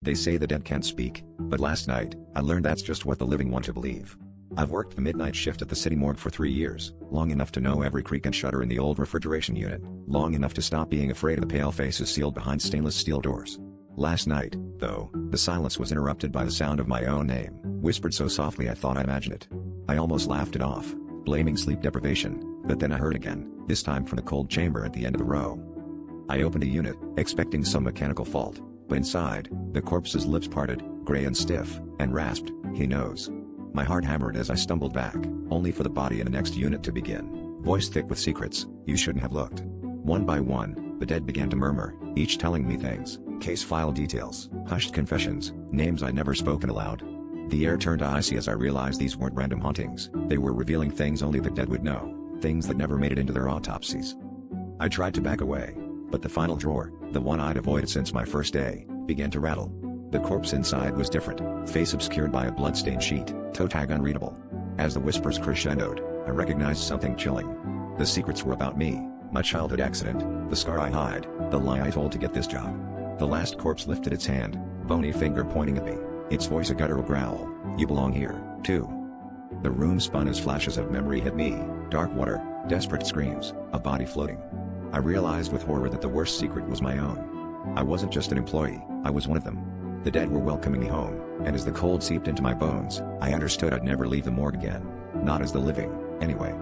They say the dead can't speak, but last night, I learned that's just what the living want to believe. I've worked the midnight shift at the city morgue for 3 years, long enough to know every creak and shudder in the old refrigeration unit, long enough to stop being afraid of the pale faces sealed behind stainless steel doors. Last night, though, the silence was interrupted by the sound of my own name, whispered so softly I thought I imagined it. I almost laughed it off, blaming sleep deprivation, but then I heard again, this time from the cold chamber at the end of the row. I opened a unit, expecting some mechanical fault, but inside, the corpse's lips parted, gray and stiff, and rasped, "He knows." My heart hammered as I stumbled back, only for the body in the next unit to begin, voice thick with secrets, "You shouldn't have looked." One by one, the dead began to murmur, each telling me things, case file details, hushed confessions, names I'd never spoken aloud. The air turned icy as I realized these weren't random hauntings, they were revealing things only the dead would know, things that never made it into their autopsies. I tried to back away, but the final drawer, the one I'd avoided since my first day, began to rattle. The corpse inside was different, face obscured by a blood-stained sheet, toe tag unreadable. As the whispers crescendoed, I recognized something chilling. The secrets were about me, my childhood accident, the scar I hide, the lie I told to get this job. The last corpse lifted its hand, bony finger pointing at me, its voice a guttural growl, "You belong here, too." The room spun as flashes of memory hit me, dark water, desperate screams, a body floating. I realized with horror that the worst secret was my own. I wasn't just an employee, I was one of them. The dead were welcoming me home, and as the cold seeped into my bones, I understood I'd never leave the morgue again. Not as the living, anyway.